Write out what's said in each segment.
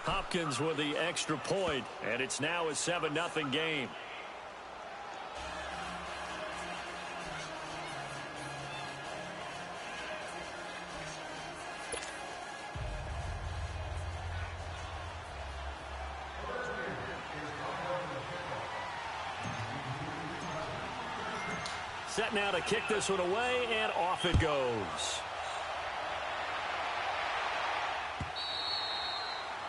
Hopkins with the extra point, and it's now a 7-0 game. Set now to kick this one away, and off it goes.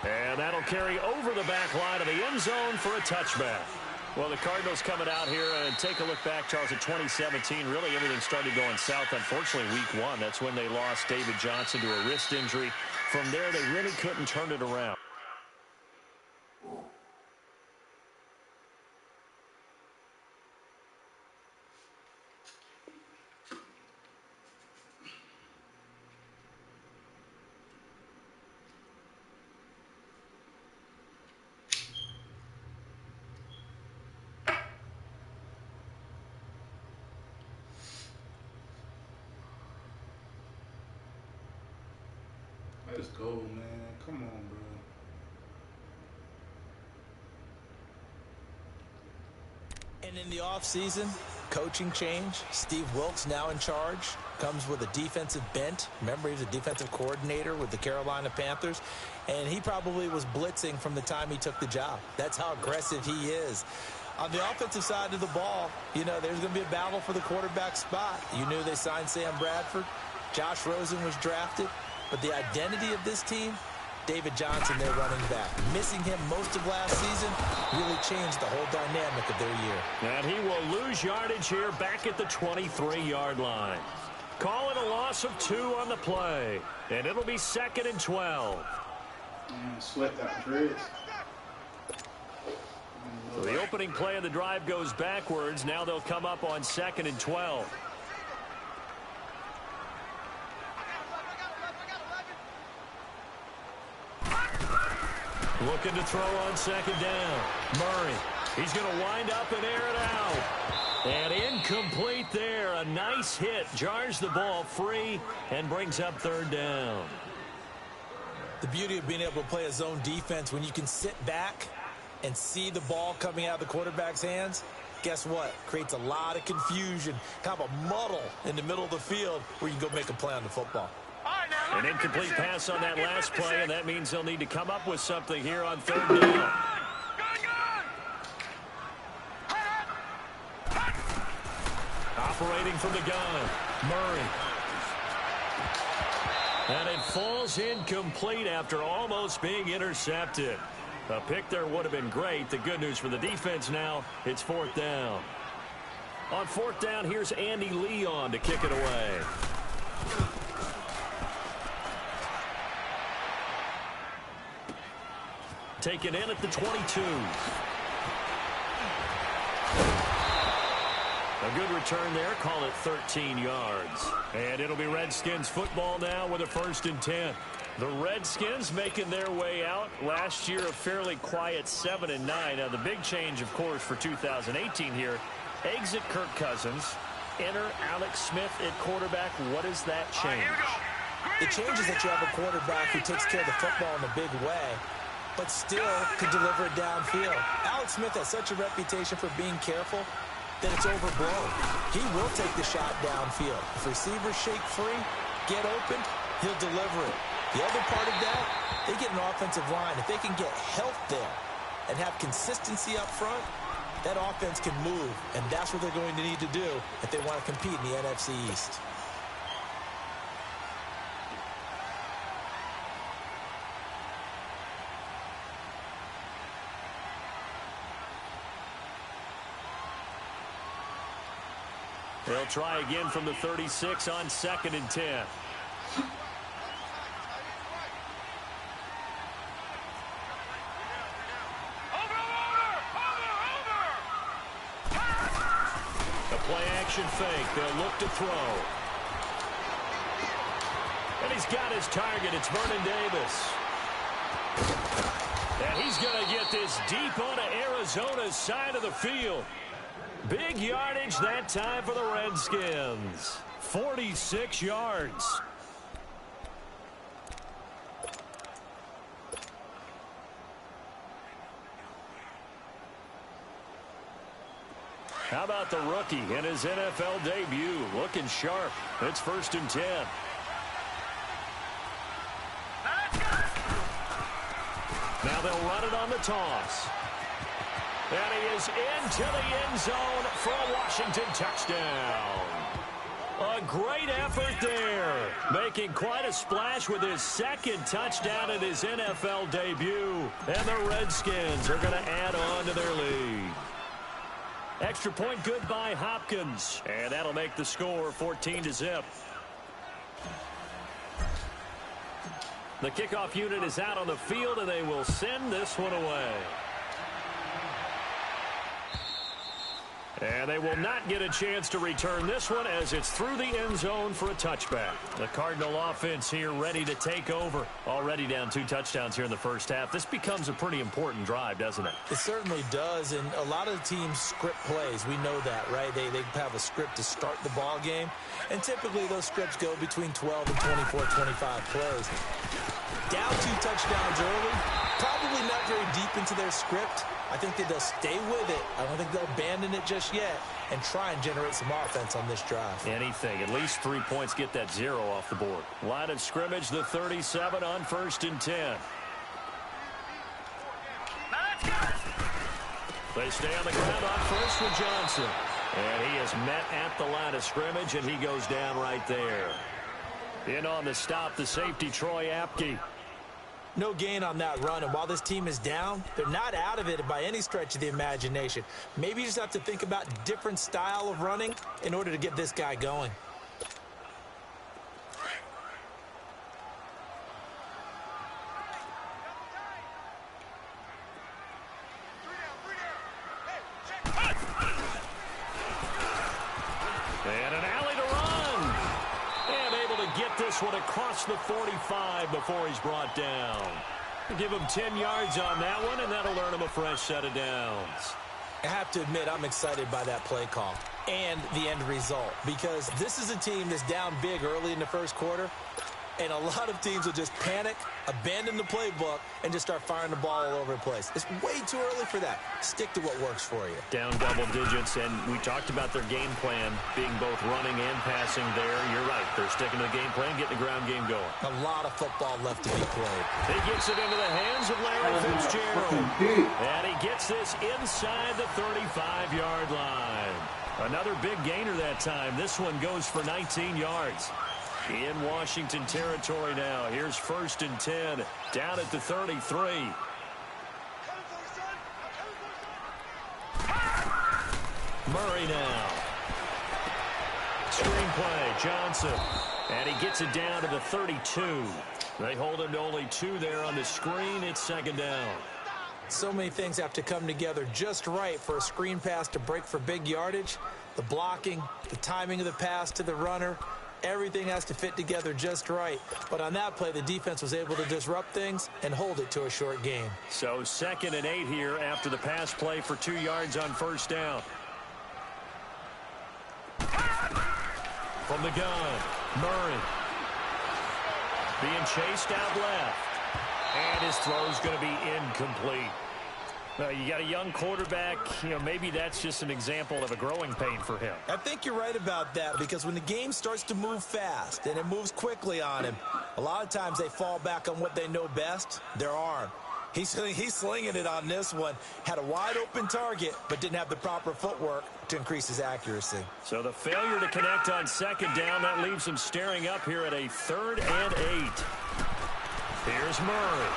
And that'll carry over the back line of the end zone for a touchback. Well, the Cardinals coming out here and take a look back, Charles, at 2017. Really, everything started going south. Unfortunately, week 1, that's when they lost David Johnson to a wrist injury. From there, they really couldn't turn it around. Let's go, man. Come on, bro. And in the offseason, coaching change. Steve Wilkes now in charge. Comes with a defensive bent. Remember, he was a defensive coordinator with the Carolina Panthers. And he probably was blitzing from the time he took the job. That's how aggressive he is. On the offensive side of the ball, you know, there's going to be a battle for the quarterback spot. You knew they signed Sam Bradford. Josh Rosen was drafted. But the identity of this team, David Johnson, their running back. Missing him most of last season really changed the whole dynamic of their year. And he will lose yardage here back at the 23-yard line. Call it a loss of 2 on the play. And it'll be 2nd and 12. Sweat that dreads. So the opening play of the drive goes backwards. Now they'll come up on 2nd and 12. Looking to throw on 2nd down. Murray. He's going to wind up and air it out. And incomplete there. A nice hit. Jars the ball free and brings up 3rd down. The beauty of being able to play a zone defense when you can sit back and see the ball coming out of the quarterback's hands, guess what? Creates a lot of confusion, kind of a muddle in the middle of the field where you can go make a play on the football. An incomplete pass on that last play, and that means they'll need to come up with something here on 3rd down. Operating from the gun, Murray. And it falls incomplete after almost being intercepted. A pick there would have been great. The good news for the defense now, it's 4th down. On 4th down, here's Andy Leon to kick it away. Taken in at the 22. A good return there. Call it 13 yards. And it'll be Redskins football now with a 1st and 10. The Redskins making their way out. Last year, a fairly quiet 7-9. Now, the big change, of course, for 2018 here, exit Kirk Cousins, enter Alex Smith at quarterback. What does that change? The change is that you have a quarterback who takes care of the football in a big way, but still can deliver it downfield. Alex Smith has such a reputation for being careful that it's overblown. He will take the shot downfield. If receivers shake free, get open, he'll deliver it. The other part of that, they get an offensive line. If they can get health there and have consistency up front, that offense can move, and that's what they're going to need to do if they want to compete in the NFC East. They'll try again from the 36 on 2nd and 10. A play-action fake. They'll look to throw. And he's got his target. It's Vernon Davis. And he's going to get this deep onto Arizona's side of the field. Big yardage that time for the Redskins. 46 yards. How about the rookie in his NFL debut? Looking sharp. It's 1st and 10. Now they'll run it on the toss. And he is into the end zone for a Washington touchdown. A great effort there. Making quite a splash with his 2nd touchdown in his NFL debut. And the Redskins are going to add on to their lead. Extra point good by Hopkins. And that'll make the score 14-0. The kickoff unit is out on the field, and they will send this one away. And they will not get a chance to return this one as it's through the end zone for a touchback. The Cardinal offense here ready to take over. Already down 2 touchdowns here in the first half. This becomes a pretty important drive, doesn't it? It certainly does, and a lot of the teams script plays. We know that, right? They have a script to start the ball game, and typically those scripts go between 12 and 24, 25 plays. Down 2 touchdowns early, probably not very deep into their script. I think that they'll stay with it. I don't think they'll abandon it just yet and try and generate some offense on this drive. Anything. At least 3 points, get that 0 off the board. Line of scrimmage, the 37 on 1st and 10. They stay on the ground on first with Johnson. And he is met at the line of scrimmage, and he goes down right there. In on the stop, the safety, Troy Apke. No gain on that run, and while this team is down, they're not out of it by any stretch of the imagination. Maybe you just have to think about a different style of running in order to get this guy going. And an alley to run. And able to get this one across the 45 before he's brought down. Give him 10 yards on that one, and that'll earn him a fresh set of downs. I have to admit, I'm excited by that play call and the end result, because this is a team that's down big early in the first quarter, and a lot of teams will just panic, abandon the playbook, and just start firing the ball all over the place. It's way too early for that. Stick to what works for you. Down double digits, and we talked about their game plan being both running and passing there. You're right. They're sticking to the game plan, getting the ground game going. A lot of football left to be played. He gets it into the hands of Larry Fitzgerald. And he gets this inside the 35-yard line. Another big gainer that time. This one goes for 19 yards. In Washington territory now. Here's 1st and 10. Down at the 33. Murray now. Screenplay, Johnson. And he gets it down to the 32. They hold him to only 2 there on the screen. It's 2nd down. So many things have to come together just right for a screen pass to break for big yardage. The blocking, the timing of the pass to the runner, everything has to fit together just right. But on that play, the defense was able to disrupt things and hold it to a short game. So 2nd and 8 here after the pass play for 2 yards on 1st down. From the gun, Murray. Being chased out left. And his throw's going to be incomplete. You got a young quarterback, maybe that's just an example of a growing pain for him. I think you're right about that, because when the game starts to move fast and it moves quickly on him, a lot of times they fall back on what they know best, their arm. He's slinging it on this one. Had a wide open target, but didn't have the proper footwork to increase his accuracy. So the failure to connect on 2nd down, that leaves him staring up here at a 3rd and 8. Here's Murray.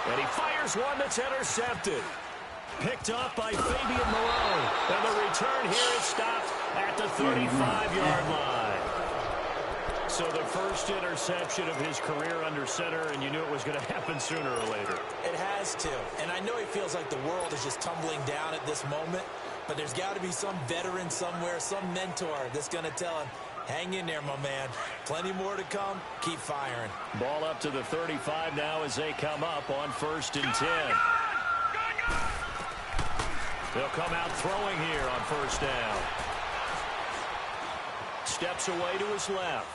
And he fires one that's intercepted. Picked up by Fabian Moreau. And the return here is stopped at the 35-yard line. So the first interception of his career under center, and you knew it was going to happen sooner or later. It has to. And I know he feels like the world is just tumbling down at this moment, but there's got to be some veteran somewhere, some mentor that's going to tell him, hang in there, my man. Plenty more to come. Keep firing. Ball up to the 35 now as they come up on 1st and 10. They'll come out throwing here on 1st down. Steps away to his left.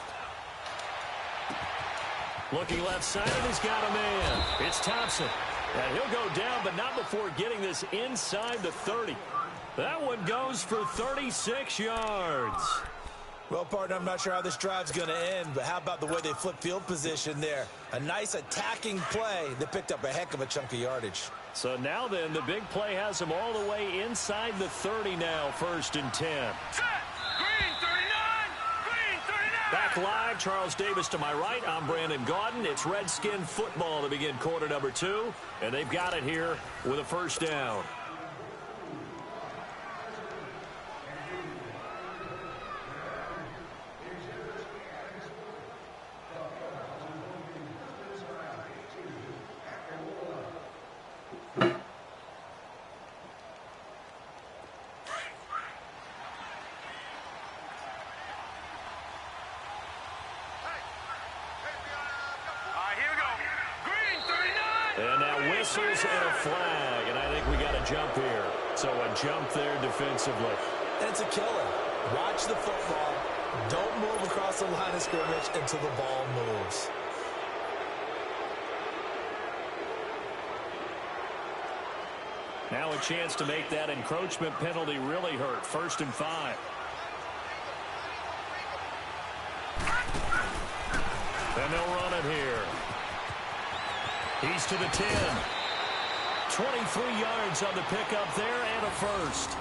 Looking left side, and he's got a man. It's Thompson. And he'll go down, but not before getting this inside the 30. That one goes for 36 yards. Well, partner, I'm not sure how this drive's going to end, but how about the way they flip field position there? A nice attacking play that picked up a heck of a chunk of yardage. So now then, the big play has him all the way inside the 30 now, 1st and 10. Set! Green 39! Green 39! Back live, Charles Davis to my right. I'm Brandon Gaudin. It's Redskin football to begin quarter number 2, and they've got it here with a 1st down. And now whistles and a flag, and I think we got a jump here. So a jump there defensively. And it's a killer. Watch the football. Don't move across the line of scrimmage until the ball moves. Now a chance to make that encroachment penalty really hurt. 1st and 5. And they'll run it here. He's to the 10. 23 yards on the pickup there and a 1st.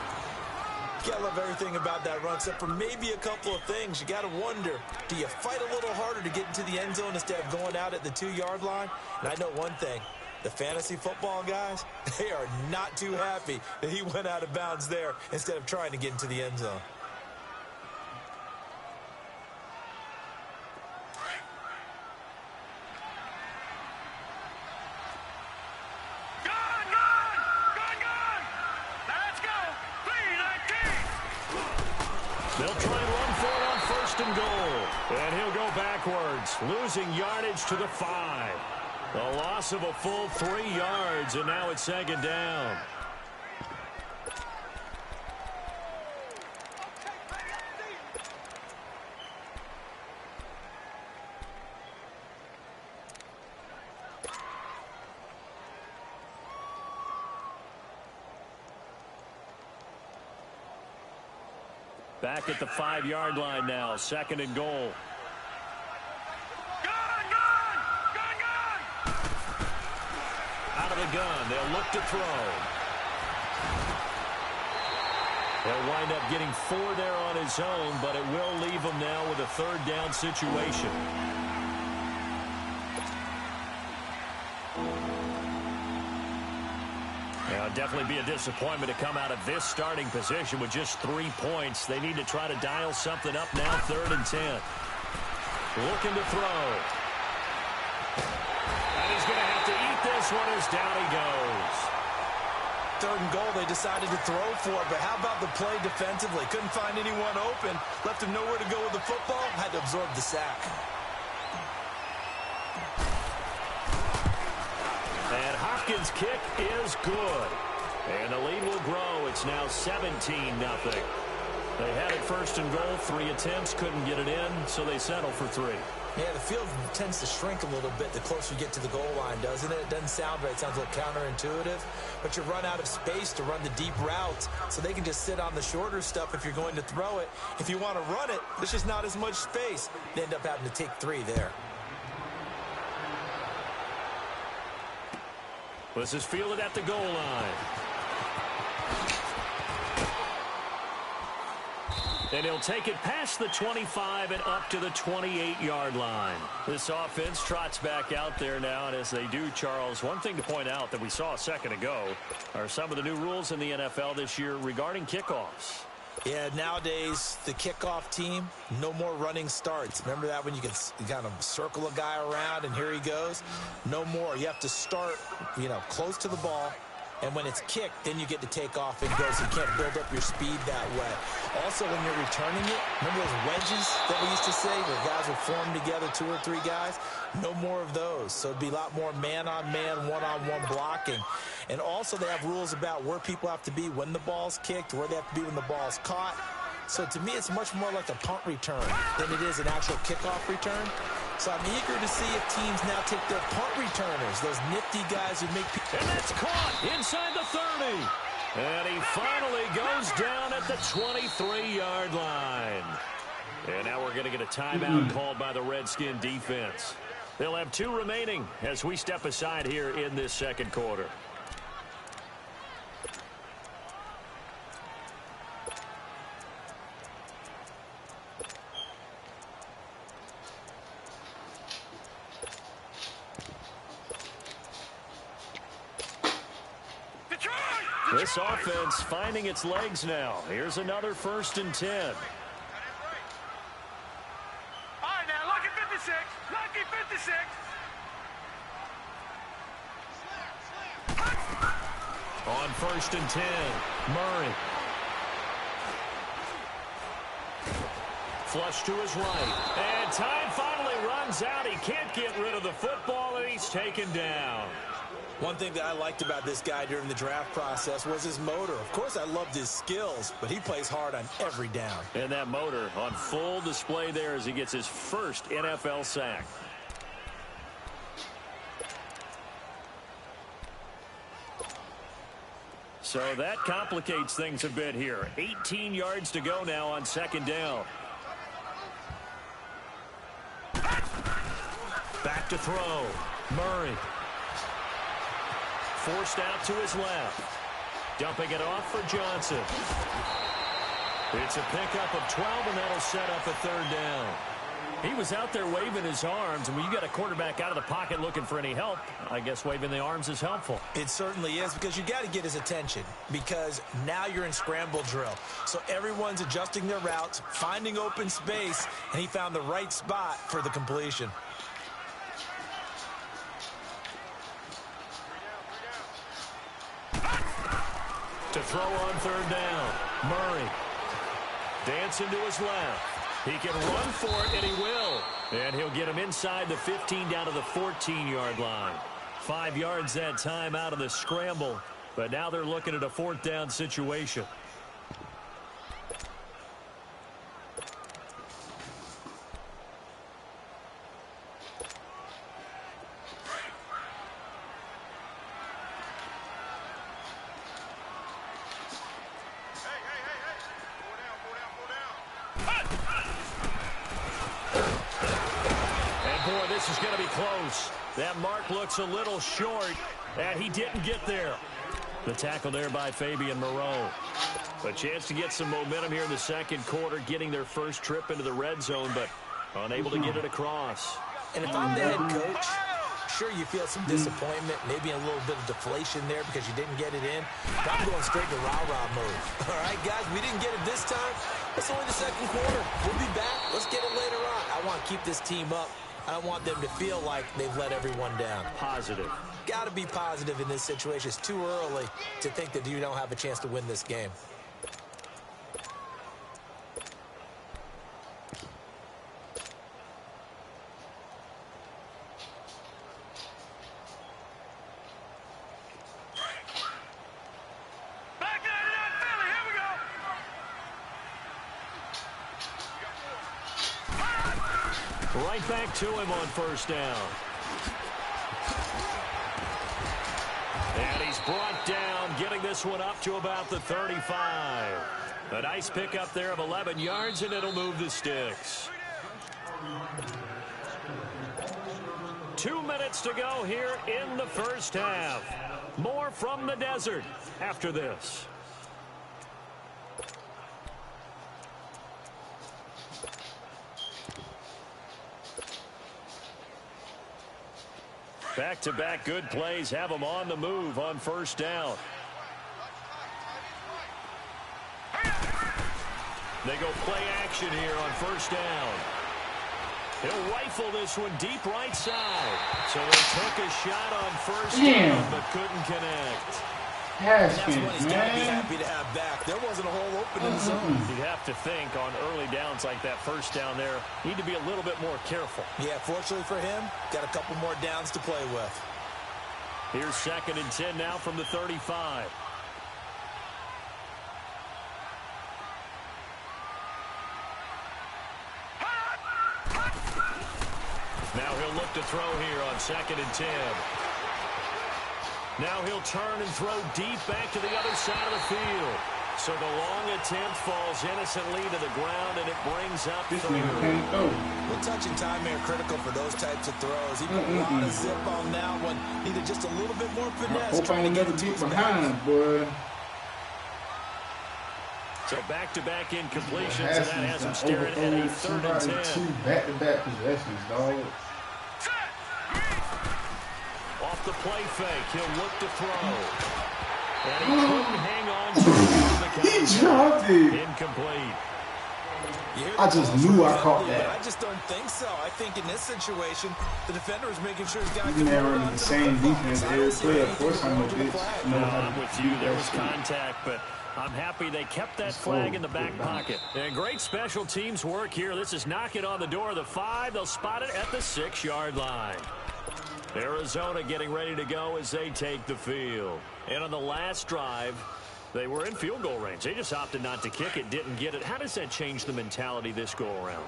You gotta love everything about that run, except for maybe a couple of things. You gotta wonder, do you fight a little harder to get into the end zone instead of going out at the 2-yard line? And I know one thing. The fantasy football guys, they are not too happy that he went out of bounds there instead of trying to get into the end zone. They'll try and run for it on 1st and goal. And he'll go backwards, losing yardage to the 5. A loss of a full 3 yards, and now it's 2nd down. Back at the 5-yard line now, 2nd and goal. Out of the gun, they'll look to throw. He'll wind up getting 4 there on his own, but it will leave him now with a 3rd down situation. Now, it'd definitely be a disappointment to come out of this starting position with just 3 points. They need to try to dial something up now, 3rd and 10. Looking to throw. And he's going to have to eat this one as down he goes. 3rd and goal, they decided to throw for it, but how about the play defensively? Couldn't find anyone open, left him nowhere to go with the football, had to absorb the sack. And Hopkins' kick is good. And the lead will grow. It's now 17-0. They had it 1st and goal, 3 attempts, couldn't get it in, so they settle for 3. Yeah, the field tends to shrink a little bit the closer you get to the goal line, doesn't it? It doesn't sound right. It sounds a little counterintuitive. But you run out of space to run the deep routes, so they can just sit on the shorter stuff if you're going to throw it. If you want to run it, there's just not as much space. They end up having to take 3 there. This is fielded at the goal line. And he'll take it past the 25 and up to the 28-yard line. This offense trots back out there now, and as they do, Charles, one thing to point out that we saw a second ago are some of the new rules in the NFL this year regarding kickoffs. Yeah, nowadays, the kickoff team, no more running starts. Remember that when you can kind of circle a guy around and here he goes? No more. You have to start, close to the ball. And when it's kicked, then you get to take off and go, so you can't build up your speed that way. Also, when you're returning it, remember those wedges that we used to say where guys would form together, 2 or 3 guys? No more of those. So it'd be a lot more man-on-man, one-on-one blocking. And also they have rules about where people have to be when the ball's kicked, where they have to be when the ball's caught. So to me, it's much more like a punt return than it is an actual kickoff return. So I'm eager to see if teams now take their punt returners, those nifty guys who make people... And that's caught inside the 30. And he finally goes down at the 23-yard line. And now we're going to get a timeout called by the Redskin defense. They'll have 2 remaining as we step aside here in this second quarter. This offense finding its legs now. Here's another 1st and 10. All right, now, lucky 56. Lucky 56. On 1st and 10, Murray. Flush to his right. And time finally runs out. He can't get rid of the football, and he's taken down. One thing that I liked about this guy during the draft process was his motor. Of course, I loved his skills, but he plays hard on every down. And that motor on full display there as he gets his first NFL sack. So that complicates things a bit here. 18 yards to go now on 2nd down. Back to throw. Murray. Forced out to his left. Dumping it off for Johnson. It's a pickup of 12, and that'll set up a 3rd down. He was out there waving his arms, and when you got a quarterback out of the pocket looking for any help, I guess waving the arms is helpful. It certainly is, because you got to get his attention, because now you're in scramble drill. So everyone's adjusting their routes, finding open space, and he found the right spot for the completion. To throw on 3rd down, Murray. Dancing to his left. He can run for it, and he will. And he'll get him inside the 15 down to the 14-yard line. 5 yards that time out of the scramble. But now they're looking at a 4th down situation. This is going to be close. That mark looks a little short, and he didn't get there. The tackle there by Fabian Moreau. A chance to get some momentum here in the second quarter, getting their first trip into the red zone, but unable to get it across. And if I'm the head coach, sure, you feel some disappointment, maybe a little bit of deflation there because you didn't get it in. But I'm going straight to rah-rah mode. All right, guys, we didn't get it this time. It's only the second quarter. We'll be back. Let's get it later on. I want to keep this team up. I don't want them to feel like they've let everyone down. Positive. Got to be positive in this situation. It's too early to think that you don't have a chance to win this game. Right back to him on 1st down. And he's brought down, getting this one up to about the 35. A nice pickup there of 11 yards, and it'll move the sticks. 2 minutes to go here in the first half. More from the desert after this. Back-to-back good plays have them on the move on 1st down. They go play action here on 1st down. He'll rifle this one deep right side. So they took a shot on 1st down but couldn't connect. That's what he's got to be happy to have back. There wasn't a hole open in the zone. You'd have to think on early downs like that 1st down there, need to be a little bit more careful. Yeah, fortunately for him, got a couple more downs to play with. Here's 2nd and 10 now from the 35. He'll look to throw here on 2nd and 10. Now he'll turn and throw deep back to the other side of the field. So the long attempt falls innocently to the ground, and it brings up This third. nigga can't throw. Well, touching time here critical for those types of throws. He put a lot of zip on that one. Needed just a little bit more I finesse. hope I trying ain't to never get to get his behind, boy. So back-to-back incompletions, and Haskins that has him done staring at a overthrown 3rd and somebody 10. 2 back-to-back possessions, dog. Off the play fake, he'll look to throw. And he couldn't hang on to it. He dropped it. Incomplete. I just knew I caught that. I just don't think so. I think in this situation, the defender is making sure he's got You never run the same defense every play. Of course I'm a bitch. No, I'm with you. There was contact, but I'm happy they kept that flag in the back pocket. And great special teams work here. This is knocking on the door of the 5. They'll spot it at the 6-yard line. Arizona getting ready to go as they take the field. And on the last drive, they were in field goal range. They just opted not to kick it, didn't get it. How does that change the mentality this go-around?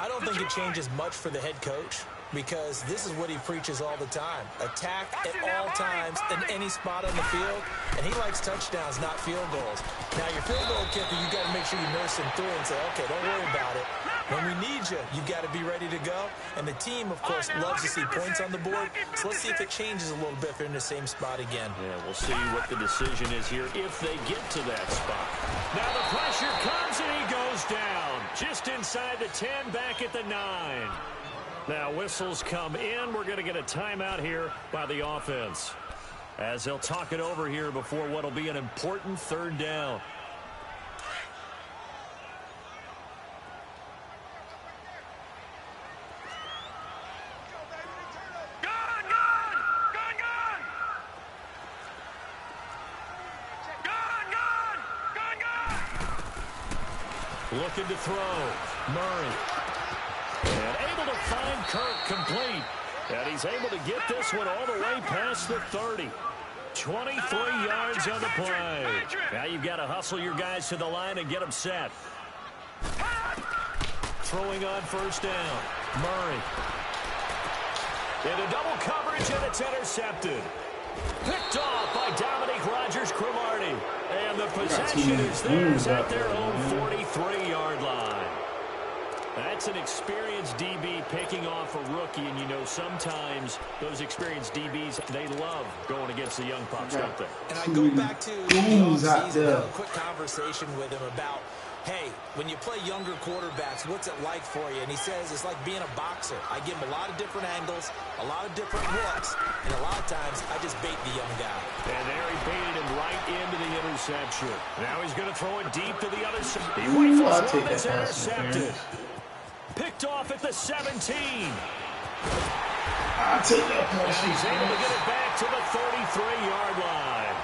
I don't think it changes much for the head coach, because this is what he preaches all the time. Attack at all times in any spot on the field, and he likes touchdowns, not field goals. Now, your field goal kicker, you got to make sure you nurse him through and say, okay, don't worry about it. When we need you, you've got to be ready to go. And the team, of course, loves to see points on the board. So let's see if it changes a little bit if they're in the same spot again. Yeah, we'll see what the decision is here if they get to that spot. Now the pressure comes and he goes down. Just inside the 10, back at the 9. Now whistles come in. We're going to get a timeout here by the offense, as they'll talk it over here before what will be an important 3rd down. Looking to throw. Murray. And able to find Kirk complete. And he's able to get this one all the way past the 30. 23 yards on the play. Now you've got to hustle your guys to the line and get them set. Throwing on 1st down. Murray. Into double coverage, and it's intercepted. Picked off by Dominique Rodgers-Cromartie. And the possession is theirs at their own 43-yard line. That's an experienced DB picking off a rookie, and you know sometimes those experienced DBs, they love going against the young pups, don't they? And I go back to the offseason, have a quick conversation with him about, hey, when you play younger quarterbacks, what's it like for you? And he says it's like being a boxer. I give him a lot of different angles, a lot of different looks, and a lot of times I just bait the young guy. And there he baited him right into the interception. Now he's going to throw it deep to the other side. He waits for one, it's intercepted. Picked off at the 17. I'll take that And pass. he's able to get it back to the 33-yard line.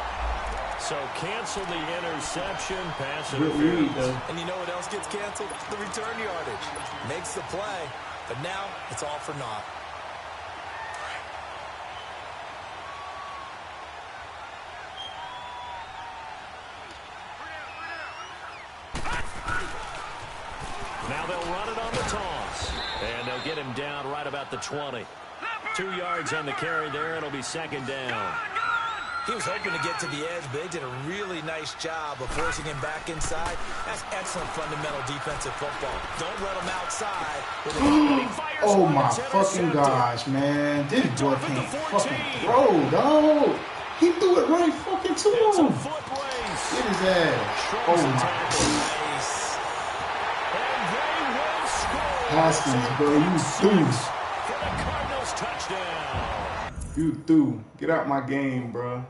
So cancel the interception, pass interference. And you know what else gets canceled? The return yardage. Makes the play, but now it's all for naught. Now they'll run it on the toss. And they'll get him down right about the 20. 2 yards on the carry there. It'll be 2nd down. He was hoping to get to the edge, but they did a really nice job of forcing him back inside. That's excellent fundamental defensive football. Don't let him outside. Oh my fucking gosh, man. This boy can't fucking throw, dog. He threw it right fucking to him. Get his ass. Oh my. Haskins, bro, you threw. For the Cardinals touchdown. You threw. Get out my game, bro.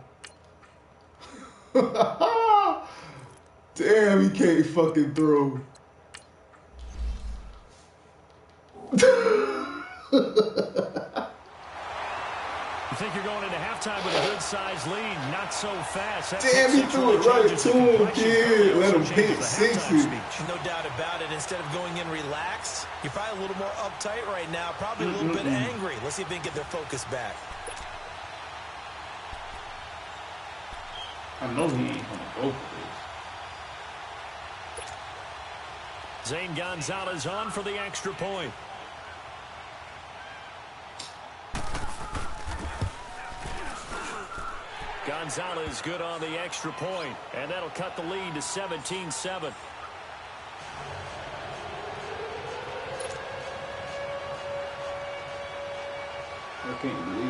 Damn, he can't fucking throw. You think you're going into halftime with a good-sized lead? Not so fast. That Damn, he threw it right to him, kid. Let him pick 60. No doubt about it. Instead of going in relaxed, you're probably a little more uptight right now. Probably a little bit angry. Let's see if they can get their focus back. I know he ain't gonna go for this. Zane Gonzalez on for the extra point. Gonzalez good on the extra point, and that'll cut the lead to 17-7.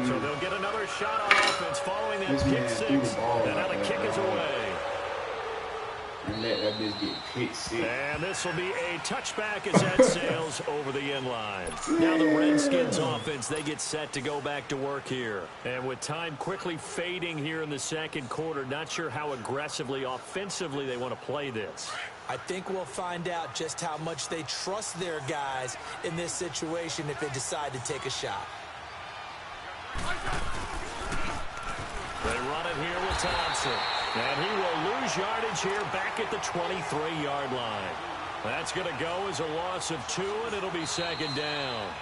So they'll get another shot on offense following that pick six. And now the kick is away. And let that bitch get pick six. And this will be a touchback as that sails over the end line. Now the Redskins offense, they get set to go back to work here. And with time quickly fading here in the second quarter, not sure how aggressively, offensively they want to play this. I think we'll find out just how much they trust their guys in this situation if they decide to take a shot. They run it here with Thompson. And he will lose yardage here back at the 23-yard line. That's going to go as a loss of 2, and it'll be second down.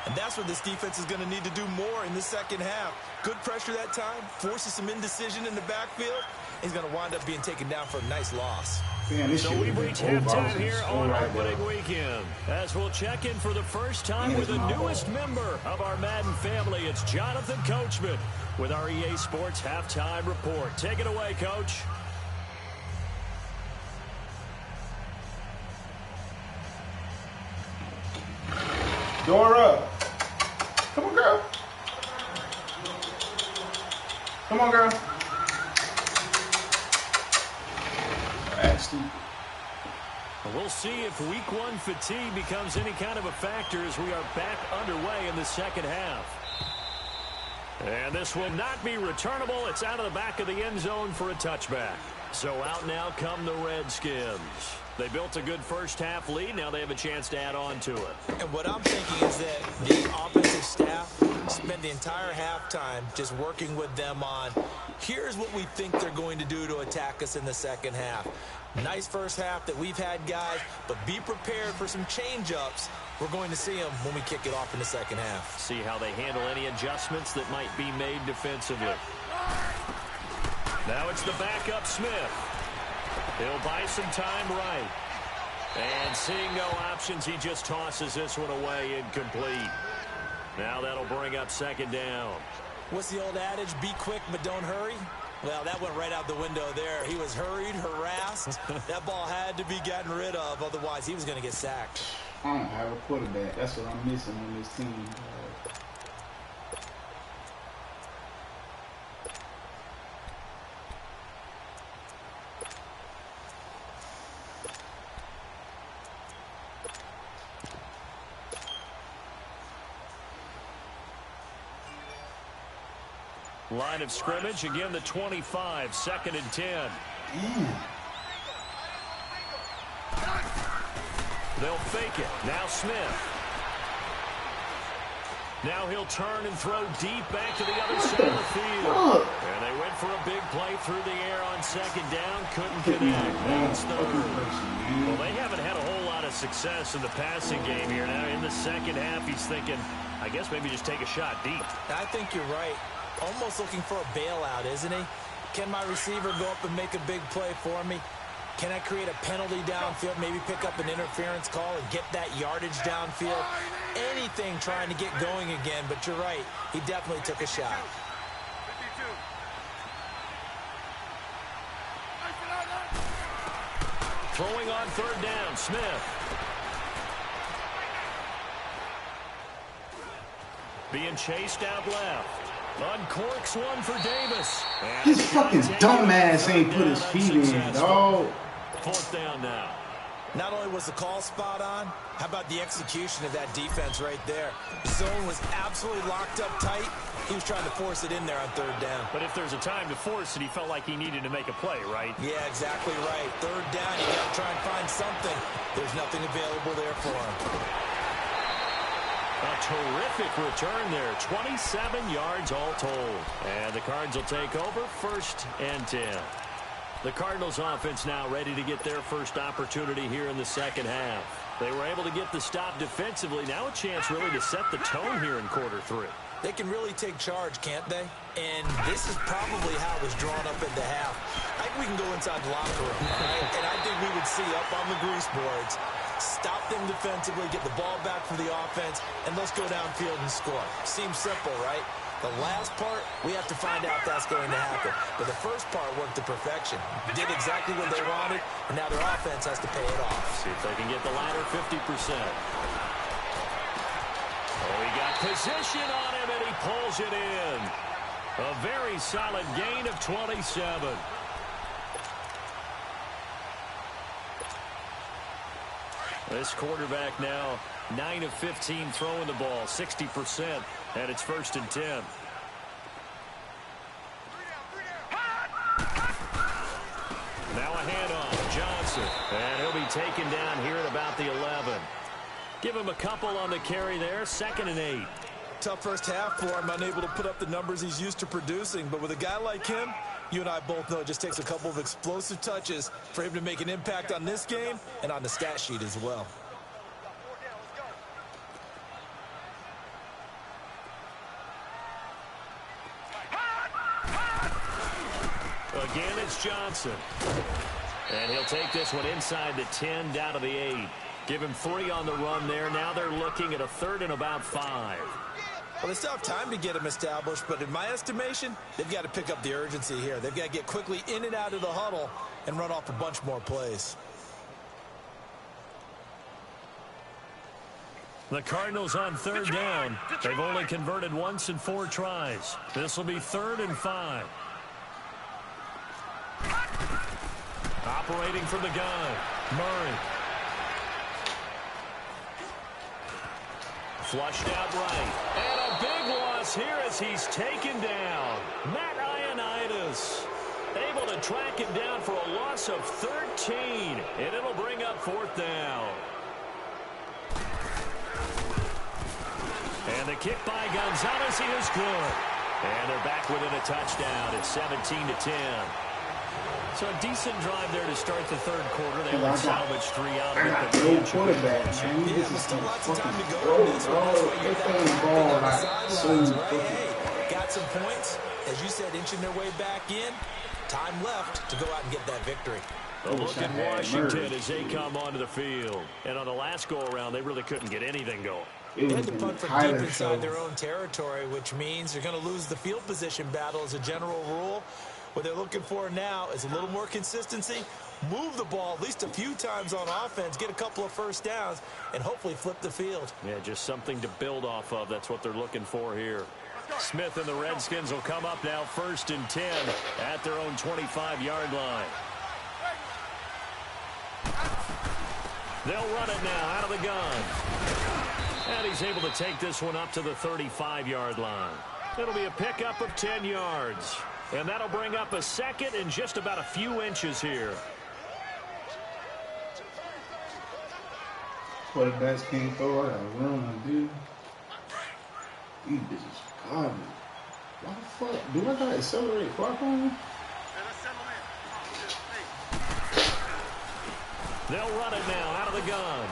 And that's what this defense is going to need to do more in the second half. Good pressure that time, forces some indecision in the backfield. He's going to wind up being taken down for a nice loss. Man, so we've reached halftime here on opening weekend. As we'll check in for the first time with the newest member of our Madden family, it's Jonathan Coachman with our EA Sports Halftime Report. Take it away, Coach. Door up. Come on, girl. Come on, girl. We'll see if week 1 fatigue becomes any kind of a factor as we are back underway in the second half. And this will not be returnable. It's out of the back of the end zone for a touchback. So out now come the Redskins. They built a good first half lead. Now they have a chance to add on to it. And what I'm thinking is that the offensive staff spent the entire halftime just working with them on, here's what we think they're going to do to attack us in the second half. Nice first half that we've had, guys, but be prepared for some change-ups. We're going to see them when we kick it off in the second half. See how they handle any adjustments that might be made defensively. Now it's the backup Smith. He'll buy some time right. And seeing no options, he just tosses this one away incomplete. Now that'll bring up second down. What's the old adage? Be quick, but don't hurry. Well, that went right out the window there. He was hurried, harassed. That ball had to be gotten rid of, otherwise he was going to get sacked. I don't have a quarterback. That's what I'm missing on this team. Line of scrimmage, again the 25, 2nd and 10. They'll fake it. Now Smith. Now he'll turn and throw deep back to the other side of the field. And they went for a big play through the air on second down. Couldn't connect. That's third. Well, they haven't had a whole lot of success in the passing game here. Now in the second half, he's thinking, I guess maybe just take a shot deep. I think you're right. Almost looking for a bailout, isn't he? Can my receiver go up and make a big play for me? Can I create a penalty downfield, maybe pick up an interference call and get that yardage downfield? Anything trying to get going again, but you're right. He definitely took a shot. 52. Throwing on third down, Smith. Being chased out left. Uncorks one for Davis. His fucking dumbass ain't put his feet in, dog. 4th down now. Not only was the call spot on, how about the execution of that defense right there? The zone was absolutely locked up tight. He was trying to force it in there on third down. But if there's a time to force it, he felt like he needed to make a play, right? Yeah, exactly right. Third down, you got to try and find something. There's nothing available there for him. A terrific return there. 27 yards all told. And the Cards will take over 1st and 10. The Cardinals offense now ready to get their first opportunity here in the second half. They were able to get the stop defensively. Now a chance really to set the tone here in quarter 3. They can really take charge, can't they? And this is probably how it was drawn up in the half. I think we can go inside the locker room, all right? And I think we would see up on the grease boards, stop them defensively, get the ball back for the offense, and let's go downfield and score. Seems simple, right? The last part, we have to find out if that's going to happen. But the first part worked to perfection. Did exactly what they wanted, and now their offense has to pay it off. See if they can get the latter 50%. Oh, he got position on him, and he pulls it in. A very solid gain of 27. This quarterback now 9 of 15 throwing the ball, 60%, and it's 1st and 10. Now a handoff, Johnson, and he'll be taken down here at about the 11. Give him a couple on the carry there, 2nd and 8. Tough first half for him, unable to put up the numbers he's used to producing. But with a guy like him, you and I both know it just takes a couple of explosive touches for him to make an impact on this game and on the stat sheet as well. Again, it's Johnson. And he'll take this one inside the 10, down to the 8. Give him 3 on the run there. Now they're looking at a 3rd and about 5. Well, they still have time to get him established, but in my estimation, they've got to pick up the urgency here. They've got to get quickly in and out of the huddle and run off a bunch more plays. The Cardinals on 3rd down. They've only converted once in 4 tries. This will be 3rd and 5. Operating from the gun, Murray. Flushed out right. And a big loss here as he's taken down. Matt Ioannidis able to track him down for a loss of 13. And it'll bring up 4th down. And the kick by Gonzalez is good. And they're back within a touchdown. It's 17-10. So a decent drive there to start the 3rd quarter. They only salvaged 3 out of it. I got no quarterback, man. Yeah, but still lots of time to go in this one. That's why you're got some points. As you said, inching their way back in. Time left to go out and get that victory. A look at Washington as they come onto the field. And on the last go-around, they really couldn't get anything going. They had to punt from deep inside their own territory, which means they're going to lose the field position battle as a general rule. What they're looking for now is a little more consistency, move the ball at least a few times on offense, get a couple of first downs, and hopefully flip the field. Yeah, just something to build off of. That's what they're looking for here. Smith and the Redskins will come up now 1st and 10 at their own 25-yard line. They'll run it now out of the gun. And he's able to take this one up to the 35-yard line. It'll be a pickup of 10 yards. And that'll bring up a 2nd and just about a few inches here. Quarterbacks can't throw out of room, dude. These bitches garbage. Why the fuck? Do I got accelerated clock on? They'll run it now out of the gun.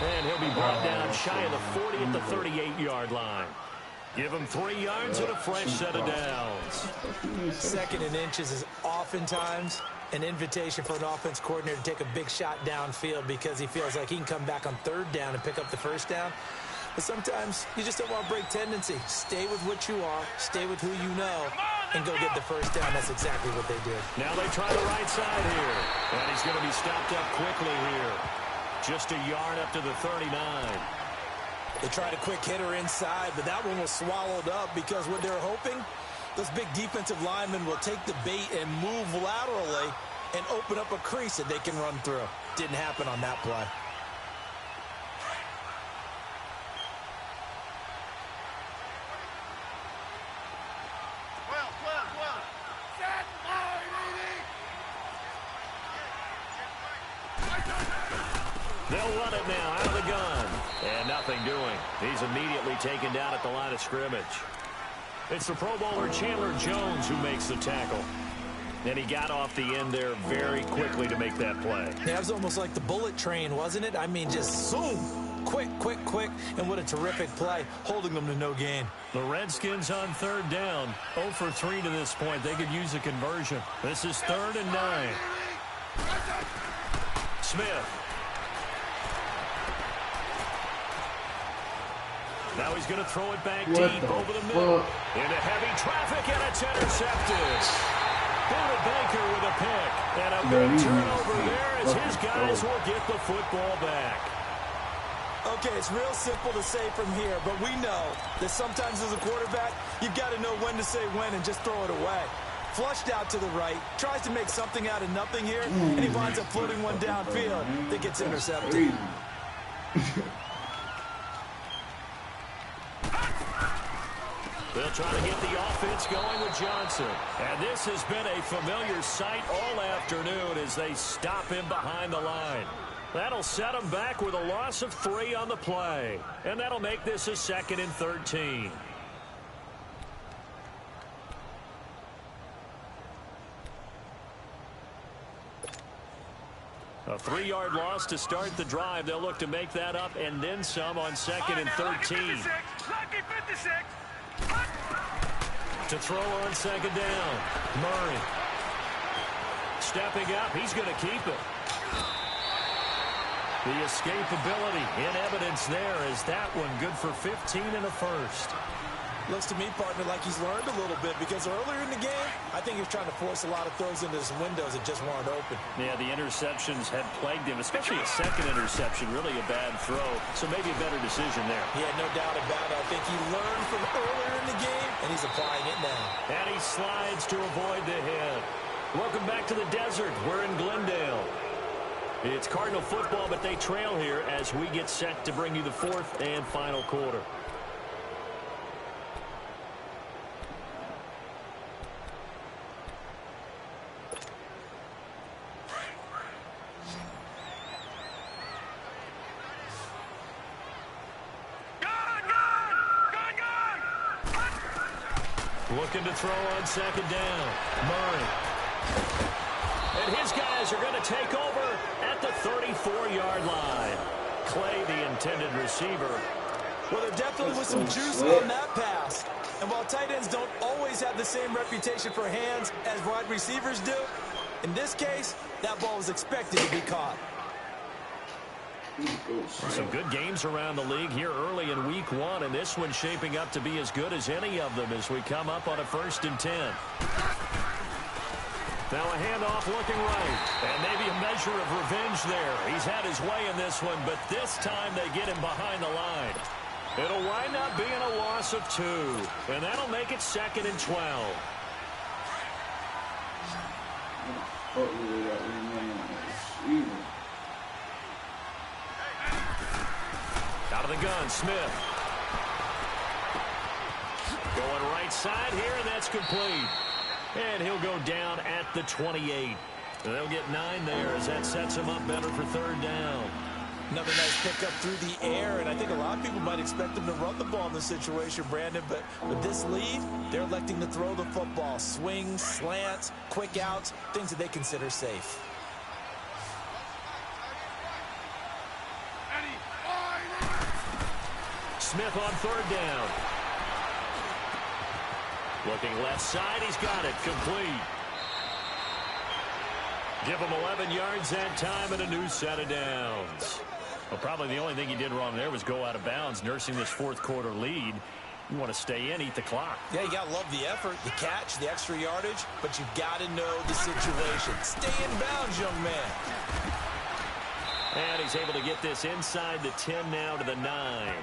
And he'll be brought down shy of the 40 at the 38-yard line. Give him 3 yards and a fresh set of downs. 2nd and inches is oftentimes an invitation for an offense coordinator to take a big shot downfield because he feels like he can come back on 3rd down and pick up the 1st down. But sometimes you just don't want to break tendency. Stay with what you are, stay with who you know, and go get the 1st down. That's exactly what they did. Now they try the right side here. And he's going to be stopped up quickly here. Just a yard up to the 39. They tried a quick hitter inside, but that one was swallowed up because what they're hoping, those big defensive linemen will take the bait and move laterally and open up a crease that they can run through. Didn't happen on that play. They'll run it now out of the gun. And nothing doing. He's immediately taken down at the line of scrimmage. It's the Pro Bowler Chandler Jones who makes the tackle. And he got off the end there very quickly to make that play. Yeah, it was almost like the bullet train, wasn't it? I mean, just zoom. Quick, quick, quick. And what a terrific play, holding them to no gain. The Redskins on 3rd down. 0 for 3 to this point. They could use a conversion. This is 3rd and 9. Smith. Now he's going to throw it back deep over the middle. Into heavy traffic, and it's intercepted. Buda Baker with a pick. And a big turnover there as his guys will get the football back. Okay, it's real simple to say from here, but we know that sometimes as a quarterback, you've got to know when to say when and just throw it away. Flushed out to the right, tries to make something out of nothing here, and he winds up floating one downfield that gets intercepted. They'll try to get the offense going with Johnson. And this has been a familiar sight all afternoon as they stop him behind the line. That'll set him back with a loss of 3 on the play. And that'll make this a 2nd and 13. A 3-yard loss to start the drive. They'll look to make that up and then some on 2nd and 13. Lucky 56. To throw on 2nd down. Murray. Stepping up. He's going to keep it. The escapability in evidence there is that one good for 15 and a first. Looks to me, partner, like he's learned a little bit because earlier in the game, I think he was trying to force a lot of throws into his windows that just weren't open. Yeah, the interceptions had plagued him, especially a 2nd interception, really a bad throw. So maybe a better decision there. Yeah, no doubt about it. I think he learned from earlier in the game, and he's applying it now. And he slides to avoid the hit. Welcome back to the desert. We're in Glendale. It's Cardinal football, but they trail here as we get set to bring you the 4th and final quarter. Looking to throw on 2nd down. Murray. And his guys are going to take over at the 34-yard line. Clay, the intended receiver. Well, there definitely was some juice on that pass. And while tight ends don't always have the same reputation for hands as wide receivers do, in this case, that ball was expected to be caught. Some good games around the league here early in week 1, and this one's shaping up to be as good as any of them as we come up on a 1st and 10. Now a handoff looking right, and maybe a measure of revenge there. He's had his way in this one, but this time they get him behind the line. It'll wind up being a loss of 2, and that'll make it 2nd and 12. Out of the gun, Smith. Going right side here, and that's complete. And he'll go down at the 28. They'll get 9 there as that sets him up better for 3rd down. Another nice pickup through the air, and I think a lot of people might expect him to run the ball in this situation, Brandon, but with this lead, they're electing to throw the football. Swings, slants, quick outs, things that they consider safe. Smith on 3rd down. Looking left side, he's got it, complete. Give him 11 yards that time and a new set of downs. Well, probably the only thing he did wrong there was go out of bounds, nursing this 4th quarter lead. You want to stay in, eat the clock. Yeah, you got to love the effort, the catch, the extra yardage, but you've got to know the situation. Stay in bounds, young man. And he's able to get this inside the 10 now to the 9.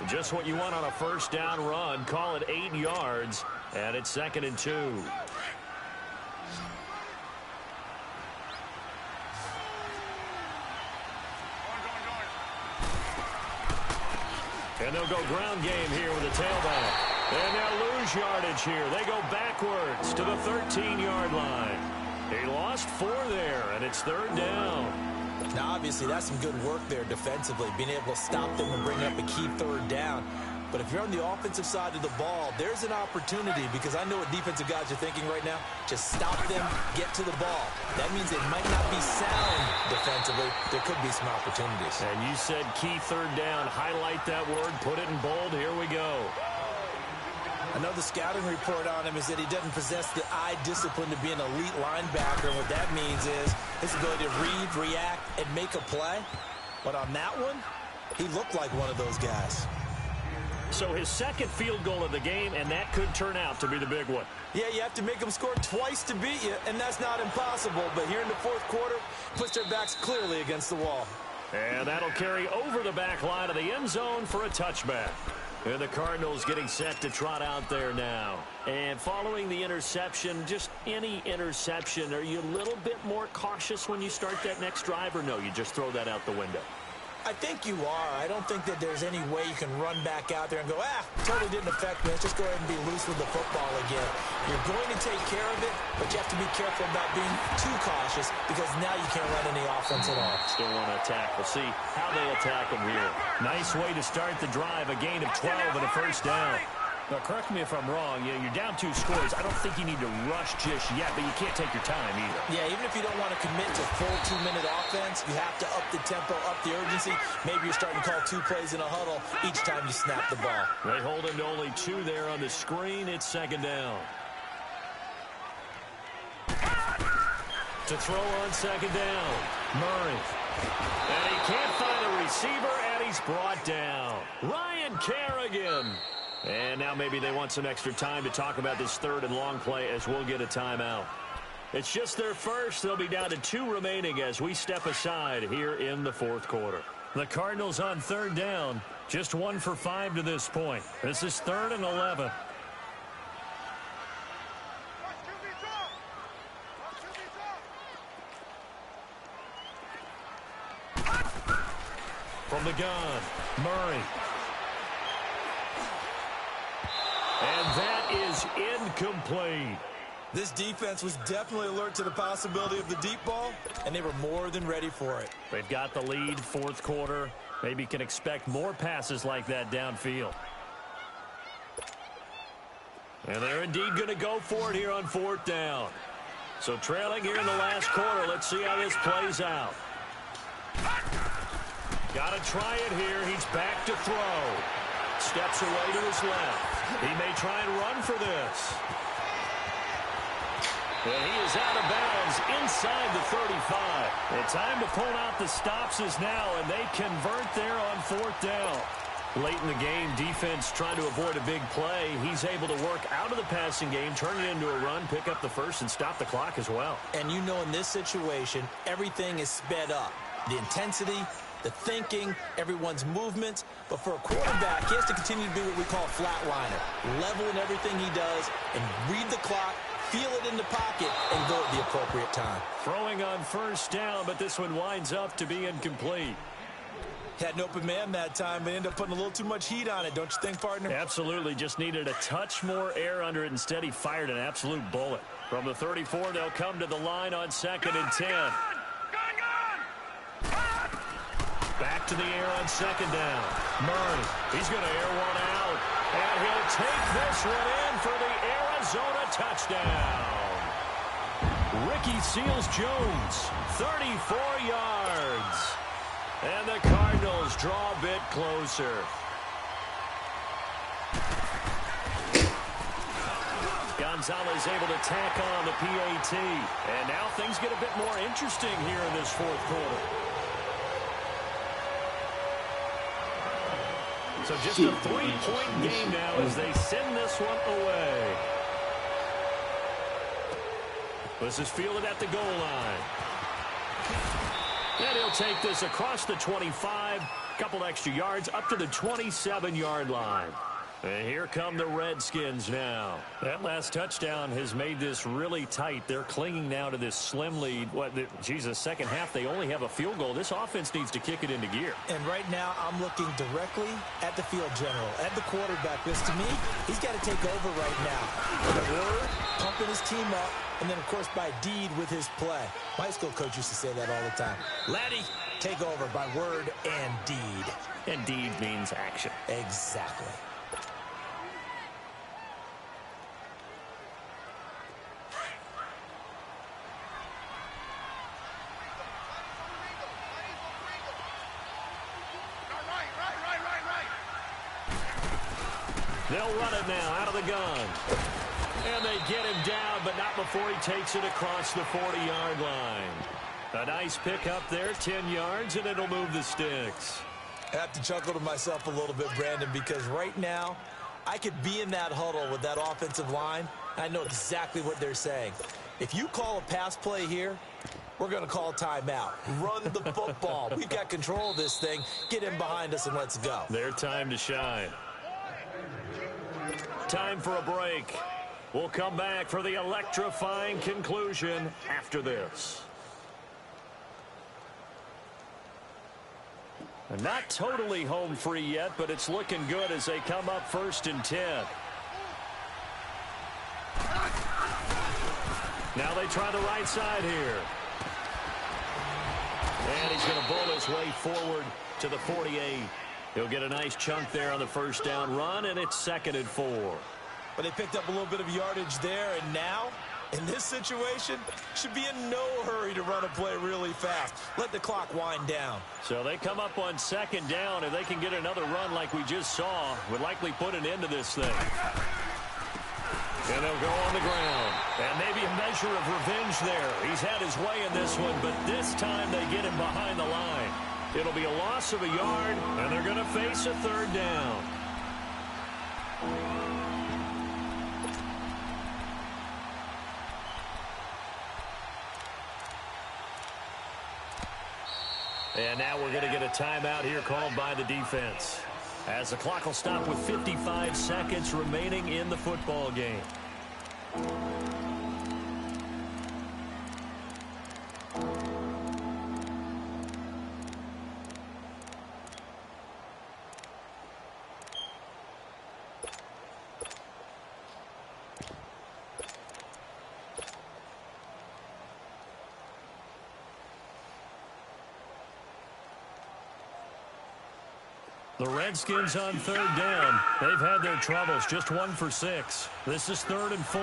Just what you want on a 1st down run. Call it 8 yards, and it's 2nd and 2. And they'll go ground game here with a tailback. And they'll lose yardage here. They go backwards to the 13-yard line. He lost 4 there, and it's 3rd down. Now, obviously, that's some good work there defensively, being able to stop them and bring up a key 3rd down. But if you're on the offensive side of the ball, there's an opportunity because I know what defensive guys are thinking right now. Just stop them, get to the ball. That means it might not be sound defensively. There could be some opportunities. And you said key 3rd down. Highlight that word. Put it in bold. Here we go. Another scouting report on him is that he doesn't possess the eye discipline to be an elite linebacker. And what that means is his ability to read, react, and make a play. But on that one, he looked like one of those guys. So his second field goal of the game, and that could turn out to be the big one. Yeah, you have to make them score twice to beat you, and that's not impossible. But here in the fourth quarter, puts their backs clearly against the wall. And that'll carry over the back line of the end zone for a touchback. And the Cardinals getting set to trot out there now. And following the interception, just any interception, are you a little bit more cautious when you start that next drive, or no, you just throw that out the window? I think you are. I don't think that there's any way you can run back out there and go, totally didn't affect me. Let's just go ahead and be loose with the football again. You're going to take care of it, but you have to be careful about being too cautious because now you can't run any offense at all. Still want to attack. We'll see how they attack them here. Nice way to start the drive. A gain of 12 and a first down. Now, correct me if I'm wrong. You're down 2 scores. I don't think you need to rush just yet, but you can't take your time either. Yeah, even if you don't want to commit to full 2-minute offense, you have to up the tempo, up the urgency. Maybe you're starting to call 2 plays in a huddle each time you snap the ball. They hold him to only 2 there on the screen. It's second down. To throw on second down, Murray. And he can't find a receiver, and he's brought down. Ryan Kerrigan. And now maybe they want some extra time to talk about this third and long play as we'll get a timeout. It's just their first. They'll be down to 2 remaining as we step aside here in the fourth quarter. The Cardinals on third down, just 1 for 5 to this point. This is 3rd and 11. From the gun, Murray. And that is incomplete. This defense was definitely alert to the possibility of the deep ball, and they were more than ready for it. They've got the lead, fourth quarter. Maybe can expect more passes like that downfield. And they're indeed going to go for it here on 4th down. So trailing here in the last quarter. Let's see how this plays out. Got to try it here. He's back to throw. Steps away to his left. He may try and run for this. And he is out of bounds inside the 35. The time to pull out the stops is now, and they convert there on 4th down. Late in the game, defense trying to avoid a big play. He's able to work out of the passing game, turn it into a run, pick up the first, and stop the clock as well. And you know in this situation, everything is sped up. The intensity, the thinking, everyone's movements. But for a quarterback, he has to continue to do what we call a flatliner. Level in everything he does and read the clock, feel it in the pocket, and go at the appropriate time. Throwing on 1st down, but this one winds up to be incomplete. Had an open man that time, but ended up putting a little too much heat on it, don't you think, partner? Absolutely. Just needed a touch more air under it. Instead, he fired an absolute bullet. From the 34, they'll come to the line on 2nd and 10. Back to the air on 2nd down. Murray, he's going to air one out. And he'll take this one in for the Arizona touchdown. Ricky Seals-Jones, 34 yards. And the Cardinals draw a bit closer. Gonzalez able to tack on the PAT. And now things get a bit more interesting here in this fourth quarter. So just a 3-point game now as they send this one away. This is fielded at the goal line. And he'll take this across the 25, couple extra yards, up to the 27-yard line. And here come the Redskins now. That last touchdown has made this really tight. They're clinging now to this slim lead. Second half, they only have a field goal. This offense needs to kick it into gear. And right now, I'm looking directly at the field general, at the quarterback. Because to me, he's got to take over right now. By word, pumping his team up, and then, of course, by deed with his play. My high school coach used to say that all the time. Laddie, take over by word and deed. And deed means action. Exactly. They'll run it now out of the gun. And they get him down, but not before he takes it across the 40-yard line. A nice pick up there, 10 yards, and it'll move the sticks. I have to chuckle to myself a little bit, Brandon, because right now, I could be in that huddle with that offensive line. I know exactly what they're saying. If you call a pass play here, we're going to call timeout. Run the football. We've got control of this thing. Get in behind us and let's go. Their time to shine. Time for a break. We'll come back for the electrifying conclusion after this. Not totally home free yet, but it's looking good as they come up 1st and 10. Now they try the right side here. And he's going to bowl his way forward to the 48. He'll get a nice chunk there on the first down run, and it's 2nd and 4. But they picked up a little bit of yardage there, and now, in this situation, should be in no hurry to run a play really fast. Let the clock wind down. So they come up on 2nd down. If they can get another run like we just saw, would likely put an end to this thing. And they'll go on the ground. And maybe a measure of revenge there. He's had his way in this one, but this time they get him behind the line. It'll be a loss of a yard, and they're going to face a 3rd down. And now we're going to get a timeout here called by the defense, as the clock will stop with 55 seconds remaining in the football game. The Redskins on 3rd down. They've had their troubles, just 1 for 6. This is 3rd and 4.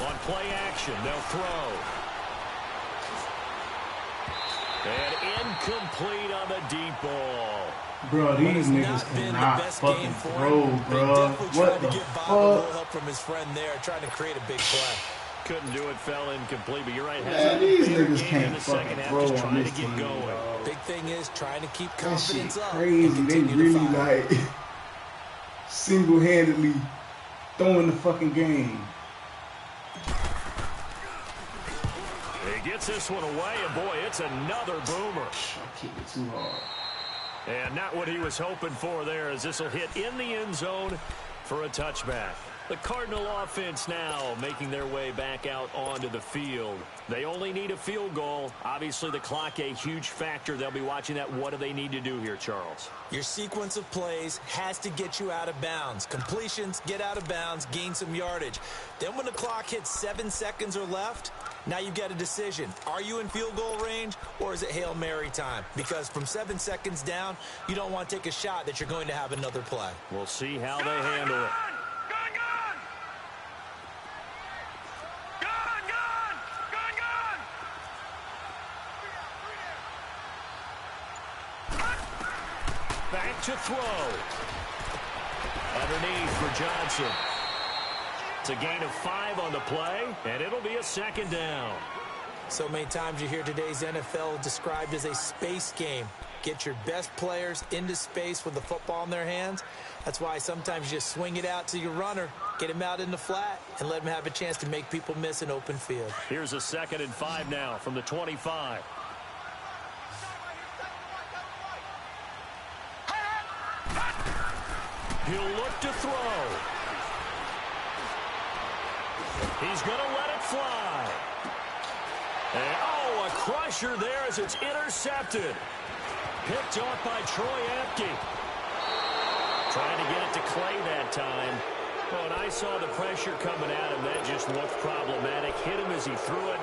On play action, they'll throw. And incomplete on the deep ball. Bro, these niggas cannot fucking throw, bro. What the fuck? A little help from his friend there, trying to create a big play. Couldn't do it, fell incomplete, but you're right. Man, these niggas can't fucking throw on this team, bro. Big thing is trying to keep That shit confidence up. crazy. They really like single-handedly throwing the fucking game. He gets this one away, and boy, it's another boomer. I kicked it too hard. And not what he was hoping for there, as this will hit in the end zone for a touchback. The Cardinal offense now making their way back out onto the field. They only need a field goal. Obviously, the clock a huge factor. They'll be watching that. What do they need to do here, Charles? Your sequence of plays has to get you out of bounds. Completions, get out of bounds, gain some yardage. Then when the clock hits 7 seconds or left, now you get a decision. Are you in field goal range, or is it Hail Mary time? Because from 7 seconds down, you don't want to take a shot that you're going to have another play. We'll see how they handle it. Back to throw. Underneath for Johnson. It's a gain of 5 on the play, and it'll be a 2nd down. So many times you hear today's NFL described as a space game. Get your best players into space with the football in their hands. That's why sometimes you just swing it out to your runner, get him out in the flat, and let him have a chance to make people miss an open field. Here's a 2nd and 5 now from the 25. He'll look to throw. He's going to let it fly. And, oh, a crusher there as it's intercepted. Picked off by Troy Apke. Trying to get it to Clay that time. Oh, and I saw the pressure coming at him. That just looked problematic. Hit him as he threw it,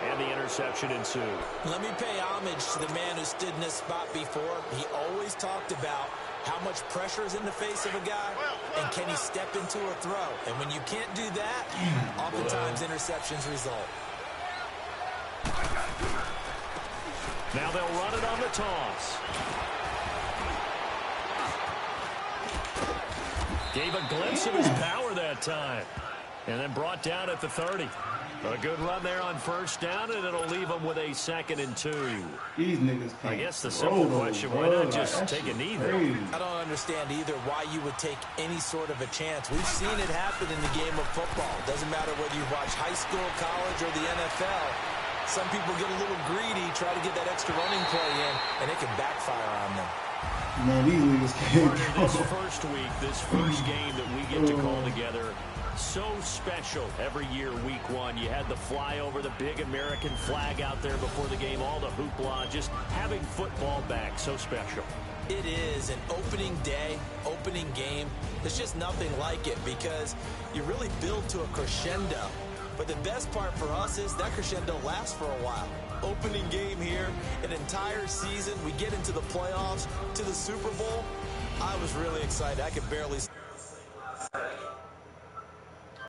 and the interception ensued. Let me pay homage to the man who stood in this spot before. He always talked about how much pressure is in the face of a guy, and can he step into a throw? And when you can't do that, oftentimes interceptions result. Now they'll run it on the toss. Gave a glimpse of his power that time. And then brought down at the 30. A good run there on first down, and it'll leave them with a 2nd and 2. These niggas can't. I guess the simple question, why not just take a knee there? I don't understand either why you would take any sort of a chance. We've seen it happen in the game of football. Doesn't matter whether you watch high school, college, or the NFL. Some people get a little greedy, try to get that extra running play in, and it can backfire on them. Man, these niggas can't. This first week, this first game that we get to call together, so special every year, week 1. You had the flyover, the big American flag out there before the game, all the hoopla, just having football back, so special. It is an opening day, opening game. There's just nothing like it because you really build to a crescendo. But the best part for us is that crescendo lasts for a while. Opening game here, an entire season. We get into the playoffs, to the Super Bowl. I was really excited. I could barely...